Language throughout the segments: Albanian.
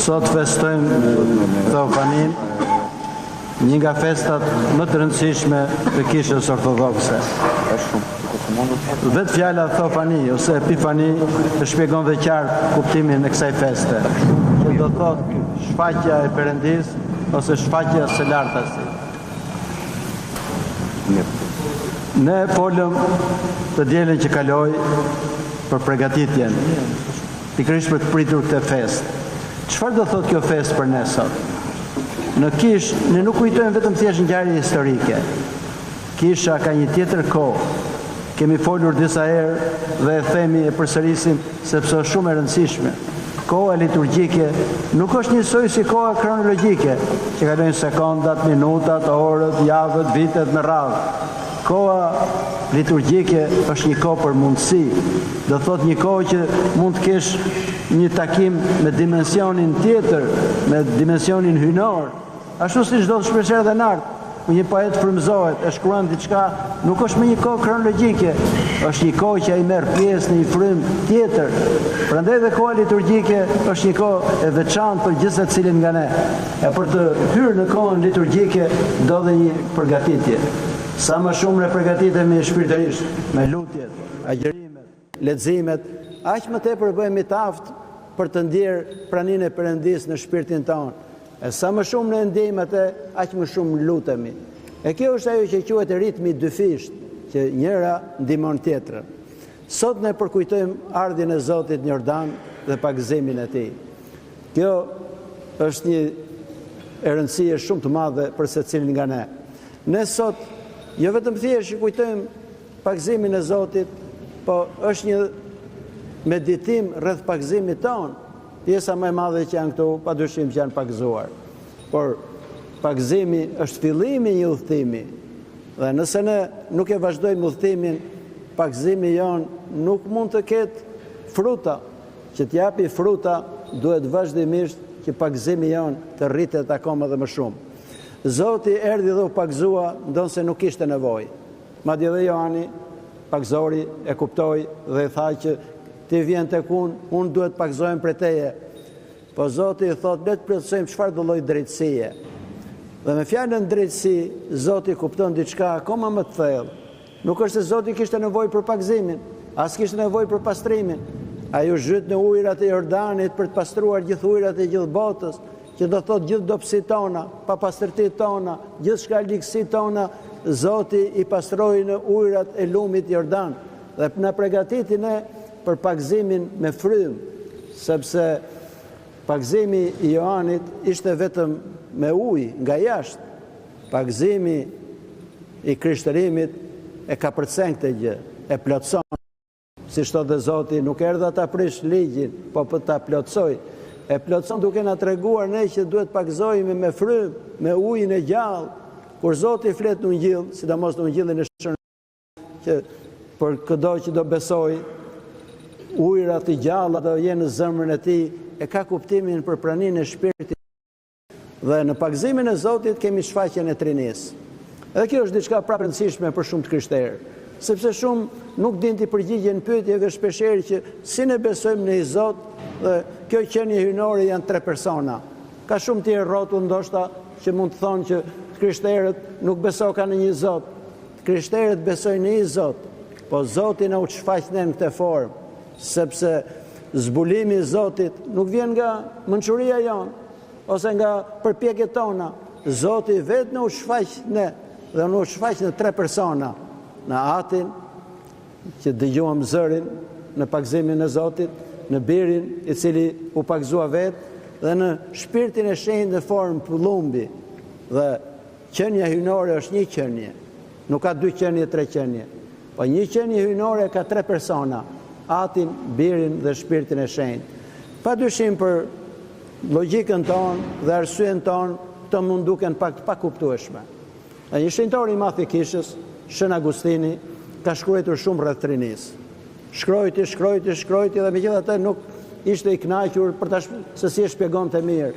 Sot festojmë Theofanin, një nga festat më të rëndësishme të Kishës Ortodokse. Vetë fjala Theofani ose Epifani të shpjegon dhe qartë kuptimin e kësaj feste, që do thotë shfaqja e Perëndis ose shfaqja së lartësit. Ne folëm të dielën që kaloi për përgatitjen, pikërisht për të pritur këtë festë. Çfarë do thotë kjo festë për ne sot? Në Kishë, ne nuk kujtojmë vetëm thjesht ngjarje historike. Kisha ka një tjetër kohë. Kemi folur disa herë dhe e themi e përsërisim sepse është shumë e rëndësishme. Koha liturgjike nuk është njësoj si koha kronologjike, që kalojnë sekondat, minutat, orët, javët, vitet me radhë. Koha liturgjike është një kohë për mundësi, do thot një kohë që mund të kesh një takim me dimensionin tjetër, me dimensionin hynor, ashtu si çdo të shpresher dhe nartë. Një poet frymëzohet, e shkruan diçka, nuk është me një kohë kronologjike, është një kohë që ai merr pjesë në një frymë tjetër. Prandaj dhe koha liturgjike është një kohë e veçantë për gjithë secilin nga ne. E për të hyrë në kohën liturgjike do dhe një përgatitje. Sa më shumë ne përgatitemi shpirtërisht, me lutjet, agjërimet, leximet, aq më tepër bëhemi të aftë për të ndjerë praninë e Perëndis në shpirtin tonë. E sa më shumë ne ndjejmë atë, aq më shumë lutemi. E kjo është ajo që quhet ritmi dyfisht, që njëra ndihmon tjetrën. Sot ne përkujtojmë ardhjen e Zotit në Jordan dhe pagëzimin e tij. Kjo është një e rëndësie shumë të madhe për secilin nga ne. Ne sot jo vetëm thjesht kujtojmë pagëzimin e Zotit, po është një meditim rreth pagëzimit tonë. Pjesa më e madhe që janë këtu, padyshim që janë pagëzuar. Por pagëzimi është fillimi i një udhëtimi. Dhe nëse ne nuk e vazhdojmë udhëtimin, pagëzimi jonë nuk mund të ketë fruta. Që t'japi fruta, duhet vazhdimisht që pagëzimi jonë të rritet akoma dhe më shumë. Zoti erdhi dhe u pagëzua, ndonse nuk kishte nevojë. Madje dhe Johani, pagëzori, e kuptoi dhe tha që ti vjen tek unë duhet pagëzohem për teje. Po Zoti i thotë, le të plotësojmë çfarë do lloj drejtësie. Dhe me fjalën drejtësi, Zoti kupton diçka akoma më të thellë. Nuk është se Zoti kishte nevojë për pagëzimin, as kishte nevojë për pastrimin. Ai u zhyt në ujërat e Jordanit për të pastruar gjithë ujërat e gjithë botës, që do thotë gjithë dobësitë tona, papastërtitë tona, gjithë shkallëksitë tona, Zoti i pastroi në ujërat e lumit Jordan dhe na përgatiti ne për pagëzimin me frymë, sepse pagëzimi i Johanit ishte vetëm me ujë nga jashtë. Pagëzimi i krishtërimit e ka përcen këtë gjë, e plotson. Si thot dhe Zoti, nuk erdha ta prish ligjin, po për ta plotësoj. E plotson duke na treguar ne që duhet pagëzohemi me frymë, me ujin e gjallë. Kur Zoti flet në Ungjil, sidomos në Ungjillin e Shëndetit, që për çdo që do besoj, ujërat e gjalla do jenë në zemrën e tij, e ka kuptimin për praninë e shpirtit. Dhe në pagëzimin e Zotit kemi shfaqjen e Trinisë. Edhe kjo është diçka prapë rëndësishme për shumë të krishterë, sepse shumë nuk din të përgjigjen pyetjeve shpeshherë që si ne besojmë në një Zot dhe kjo qenie hyjnore janë 3 persona. Ka shumë tjerë rrotull ndoshta që mund të thonë që krishterët nuk besojnë në një Zot. Krishterët besojnë në një Zot, po Zoti na u shfaq në këtë formë. Sepse zbulimi i Zotit nuk vjen nga mençuria jonë ose nga përpjekjet tona. Zoti vetë na u shfaq ne dhe na u shfaq në 3 persona, në Atin që dëgjuam zërin në pagëzimin e Zotit, në Birin i cili u pagëzua vetë dhe në Shpirtin e Shenjtë në formë pëllumbi. Dhe qenia hyjnore është një qenie, nuk ka 2 qenie, 3 qenie, po një qenie hyjnore ka 3 persona. Atin, Birin dhe Shpirtin e Shenjtë. Padyshim për logjikën tonë dhe arsyen tonë, këto mund duken pak të pakuptueshme. Një shenjtar i madh i Kishës, Shën Agustini, ka shkruar shumë rreth Trinisë. Shkrojti dhe megjithatë nuk ishte i kënaqur për se si e shpjegonte mirë.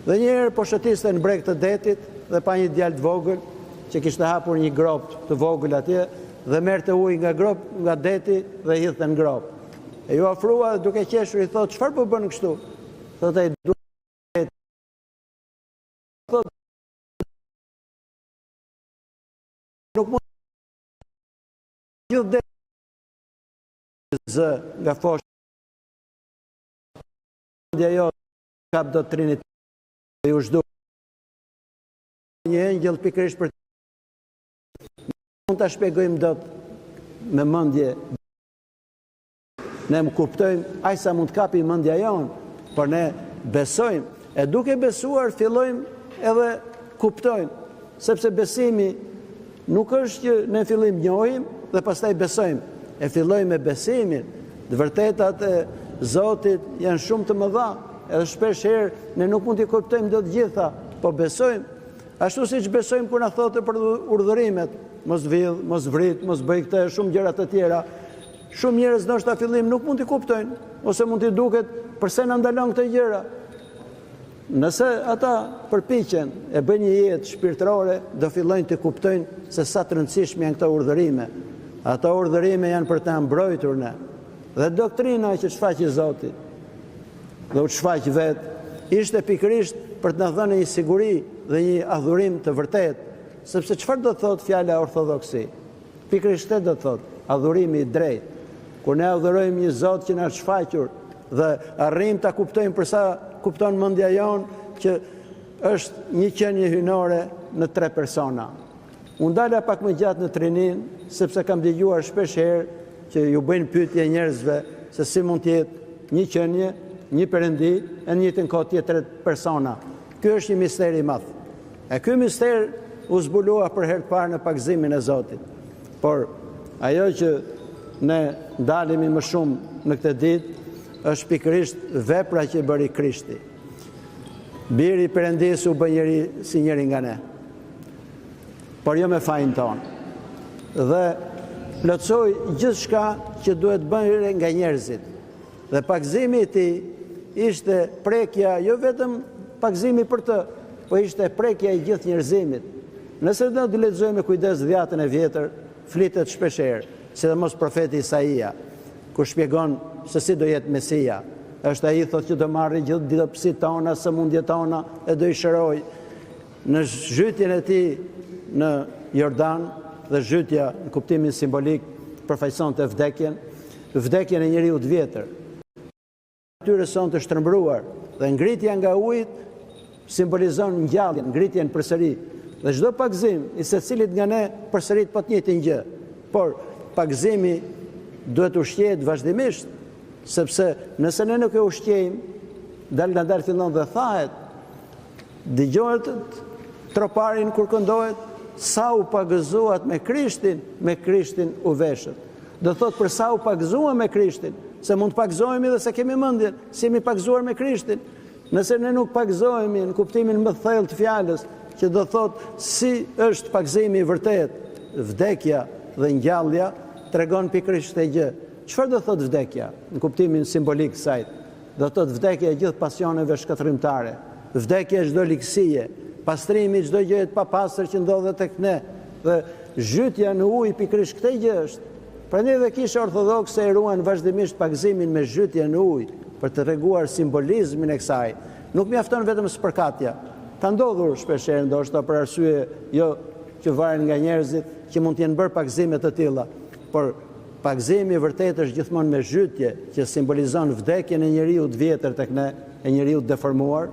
Dhe një herë po shëtiste në breg të detit dhe pa një djalë të vogël që kishte hapur një grop të vogël atje, dhe merrte ujë nga grop, nga deti dhe hidhte në grop. E ju afrua duke qeshur i thotë, çfarë po bën kështu? Thotë ai Gjithë dhe zë nga foshë mendja jo kap doktrinit e u zhdu një engjëll pikërisht për mund ta shpjegojmë dot me mendje ne më kuptojmë aq sa mund kapi mendja jon, por ne besojmë e duke besuar fillojmë edhe kuptojmë, sepse besimi nuk është që ne fillim njohim dhe pastaj besojmë, e fillojmë me besimin. Të vërtetat e Zotit janë shumë të mëdha, edhe shpesh herë ne nuk mund t'i kuptojmë dot gjitha, po besojmë. Ashtu siç besojmë kur na thotë për urdhërimet, mos vidh, mos vrit, mos bëj këtë, shumë gjëra të tjera. Shumë njerëz ndoshta fillim nuk mund t'i kuptojnë, ose mund t'i duket pse na ndalon këto gjëra. Nëse ata përpiqen e bëjnë një jetë shpirtërore, do fillojnë të kuptojnë se sa të rëndësishme janë këto urdhërime. Ato urdhërime janë për të mbrojtur ne. Dhe doktrina që shfaqi Zoti, dhe u shfaq vetë, ishte pikërisht për të na dhënë një siguri dhe një adhurim të vërtetë, sepse çfarë do të thotë fjala ortodoksi? Pikërisht këtë do të thotë adhurimi i drejtë. Kur ne adhurojmë një Zot që na është shfaqur dhe arrim ta kuptojmë për sa kupton mendja jonë që është një qenie hyjnore në 3 persona. Unë dala pak më gjatë në trinin, sepse kam dëgjuar shpesh herë që ju bëjnë pyetje njerëzve se si mund të jetë një qenie, një perëndi e në njëjtën kohë tjetër persona. Ky është një mister i madh. E ky mister u zbulua për herë të parë në pagëzimin e Zotit. Por ajo që ne dalemi më shumë në këtë ditë është pikërisht vepra që bëri Krishti. Biri i Perëndisë u bë njëri si njëri nga ne, por jo me fajin tonë. Dhe plotësoi gjithçka që duhet bëre nga njerëzit. Dhe pagëzimi i tij ishte prekja, jo vetëm pagëzimi për të, po ishte prekja i gjithë njerëzimit. Nëse do të lexojmë me kujdes Dhjetën e Vjetër, flitet shpeshherë, sidomos profeti Isaia, kur shpjegon se si do jetë Mesia. Është ai thotë që do marrë gjithë ditëpsit tona, sëmundjet tona e do i shëroj. Në zhytjen e tij në Jordan, dhe zhytja në kuptimin simbolik përfaqësonte vdekjen, vdekjen e njeriu të vjetër. Atyre son të shtrembruar dhe ngritja nga ujit simbolizon ngjalljen, ngritjen përsëri. Dhe çdo pagëzim i secilit nga ne përsërit po të njëjtin gjë. Por pagëzimi duhet ushqehet vazhdimisht, sepse nëse ne nuk e ushqejmë, dal nga dal fillon dhe thahet, dëgjohet troparin kur këndohet, sa u pagëzuat me Krishtin u veshët. Do thot për sa u pagëzuam me Krishtin, se mund të pagëzohemi dhe se kemi mendjen, si jemi pagëzuar me Krishtin. Nëse ne nuk pagëzohemi në kuptimin më thellë të fjalës, që do thot si është pagëzimi i vërtet, vdekja dhe ngjallja tregon pikërisht këtë gjë. Çfarë do thot vdekja në kuptimin simbolik të saj? Do thot vdekja e gjithë pasioneve shkatërrimtare, vdekja e çdo likësie, pastrimi çdo gjë e papastër që ndodhet tek ne, dhe zhytja në ujë pikërisht këtë gjë është. Prandaj dhe Kisha Ortodokse e ruan vazhdimisht pagëzimin me zhytje në ujë për të treguar simbolizmin e kësaj. Nuk mjafton vetëm spërkatja. Ka ndodhur shpeshherë ndoshta për arsye jo që varen nga njerëzit që mund të jenë bërë pagëzime të tilla, por pagëzimi i vërtetë është gjithmonë me zhytje që simbolizon vdekjen e njeriu të vjetër tek ne, e njeriu të deformuar,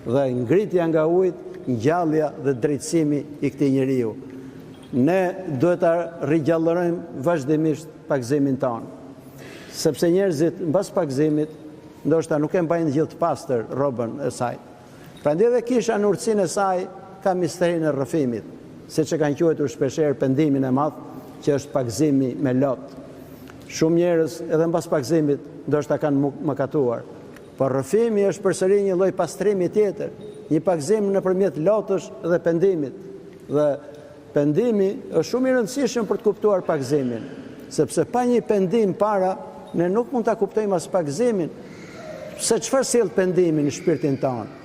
dhe ngritja nga ujit, ngjallja dhe drejtësimi i këtij njeriu. Ne duhet ta rigjallërojmë vazhdimisht pagëzimin tonë, sepse njerëzit mbas pagëzimit ndoshta nuk e mbajnë gjithë të pastër rrobën e saj. Prandaj dhe Kisha në urtësinë e saj ka misterin e rrëfimit, siç e kanë quajtur shpeshherë pendimin e madh, që është pagëzimi me lot. Shumë njerëz edhe mbas pagëzimit ndoshta kanë mëkatuar, por rrëfimi është përsëri një lloj pastrimi tjetër, një pagëzim nëpërmjet lotësh dhe pendimit. Dhe pendimi është shumë i rëndësishëm për të kuptuar pagëzimin, sepse pa një pendim para ne nuk mund ta kuptojmë as pagëzimin. Se çfarë sjell pendimi në shpirtin tonë?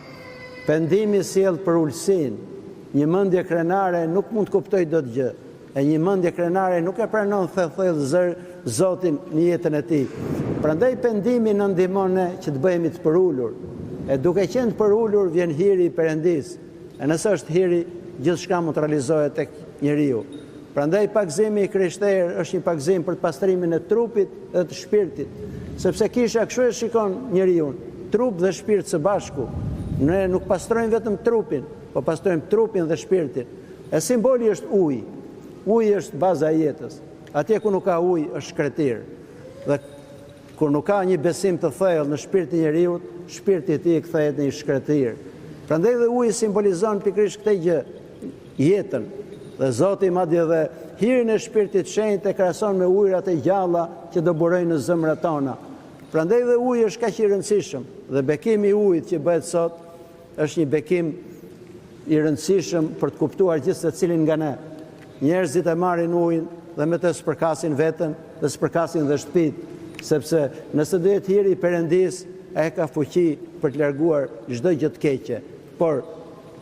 Pendimi sjell për ulësinë. Një mendje krenare nuk mund të kuptojë dot gjë. E një mendje krenare nuk e pranon thellë Zotin në jetën e tij. Prandaj pendimi na ndihmon ne që të bëhemi të përulur. E duke qenë të përulur vjen hiri i Perëndisë. E nëse është hiri, gjithçka mund të realizohet tek njeriu. Prandaj pagëzimi i krishterë është një pagëzim për pastrimin e trupit dhe të shpirtit, sepse kisha kështu e shikon njeriu, trup dhe shpirt së bashku. Ne nuk pastrojmë vetëm trupin, po pastrojmë trupin dhe shpirtin. E simboli është uji. Uji është baza e jetës. Atje ku nuk ka ujë është shkretir. Dhe kur nuk ka një besim të thellë në shpirtin e njeriu, shpirti i tij kthehet në një shkretir. Prandaj dhe uji simbolizon pikërisht këtë gjë, jetën. Dhe Zoti madje dhe hirin e shpirtit shenjtë e krahason me ujërat e gjalla që do burojnë në zemrat tona. Prandaj dhe uji është kaq i rëndësishëm dhe bekimi i ujit që bëhet sot është një bekim i rëndësishëm për të kuptuar gjithë secilin nga ne. Njerëzit e marrin ujin dhe me të spërkasin veten dhe spërkasin dhe shtëpitë, sepse nëse do jetë hiri i Perëndis, ai ka fuqi për të larguar çdo gjë të keqe. Por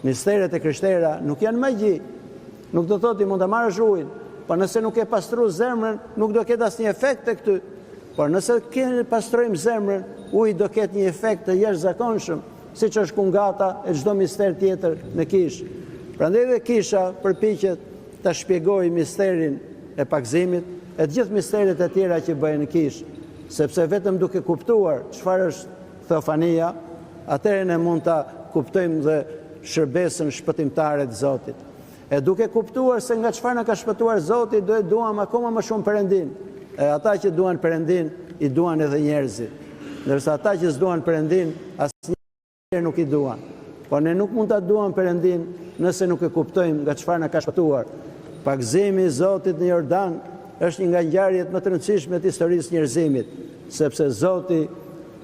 misteret e krishtera nuk janë magji. Nuk do thotë mund ta marrësh ujin, por nëse nuk e pastruar zemrën, nuk do ketë asnjë efekt tek ty. Por nëse pastrojmë zemrën, uji do ketë një efekt të jashtëzakonshëm, siç është kungata e çdo mister tjetër në kishë. Prandaj dhe kisha përpiqet ta shpjegojë misterin e pagëzimit e të gjithë misteret e tjera që bëhen në kishë, sepse vetëm duke kuptuar çfarë është theofania, atëherë ne mund ta kuptojmë dhe shërbesën shpëtimtare të Zotit. E duke kuptuar se nga çfarë na ka shpëtuar Zoti, do e duam akoma më shumë Perëndin. E ata që duan Perëndin, i duan edhe njerëzit. Ndërsa ata që s'duan Perëndin, asnjëherë nuk i duan. Por ne nuk mund ta duam Perëndin nëse nuk e kuptojmë nga çfarë na ka shpëtuar. Pagëzimi i Zotit në Jordan është një nga ngjarjet më të rëndësishme të historisë njerëzimit, sepse Zoti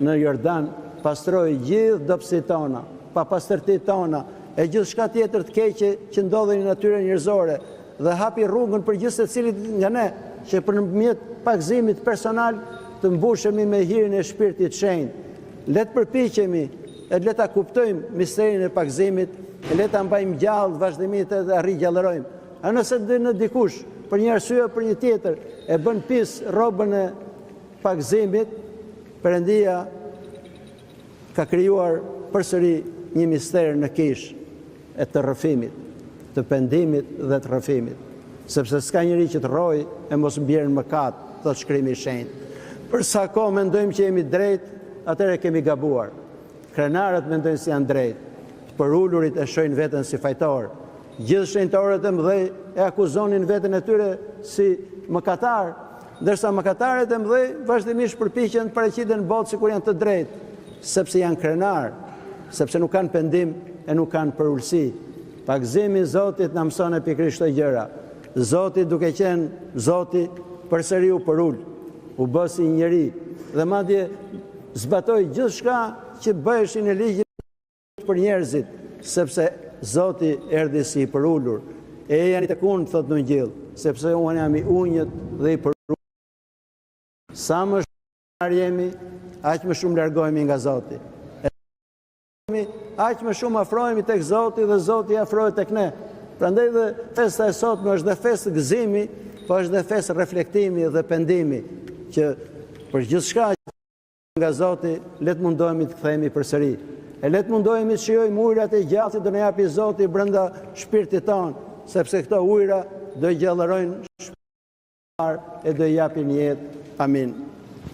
në Jordan pastroi gjithë dobësitë tona, papastërtitë tona, e gjithçka tjetër të keqe që ndodhen në natyrën njerëzore dhe hapi rrugën për gjithë secilit nga ne që përmjet pagëzimit personal të mbushemi me hirin e shpirtit shenjtë. Le të përpiqemi e le ta kuptojmë misterin e pagëzimit, e le ta mbajmë gjallë vazhdimisht dhe arrijallërojmë. A nëse në dikush për një arsye për një tjetër e bën pis rrobën e pagëzimit, Perëndia ka krijuar përsëri një mister në kishë e të rrëfimit, të pendimit dhe të rrëfimit, sepse s'ka njëri që të rrojë e mos mbjerë në mëkat, thot shkrimi i shenjtë. Për sa kohë mendojmë që jemi drejt, atëherë kemi gabuar. Krenarët mendojnë se janë drejt, të përulurit e shohin veten si fajtor. Gjithë shenjtorët e mëdhej e akuzonin veten e tyre si mëkatar, ndërsa mëkatarët e mëdhej vazhdimisht përpiqen të paraqiten në botë sikur janë të drejtë, sepse janë krenar, sepse nuk kanë pendim e nuk kanë përulësi. Pagëzimi i Zotit na mëson pikërisht këto gjëra. Zoti duke qenë Zoti përsëri u përul, u bë si një njeri dhe madje zbatoi gjithçka që bëheshin në ligjin për njerëzit, sepse Zoti erdhi si i përulur. E janë tek unë, thot në Injill, sepse unë jam i unjët dhe i përulur. Sa më shumë jemi, aq më shumë largohemi nga Zoti. Aq më shumë afrohemi tek Zoti dhe Zoti afrohet tek ne. Prandaj dhe festa e sotme është dhe festë gëzimi, po është dhe festë reflektimi dhe pendimi, që për gjithçka nga Zoti le të mundohemi të kthehemi përsëri. E le të mundohemi të shijojmë ujërat e gjallë që do na japi Zoti brenda shpirtit ton, sepse këto ujëra do gjallërojnë shpirtin e do japin jetë. Amin.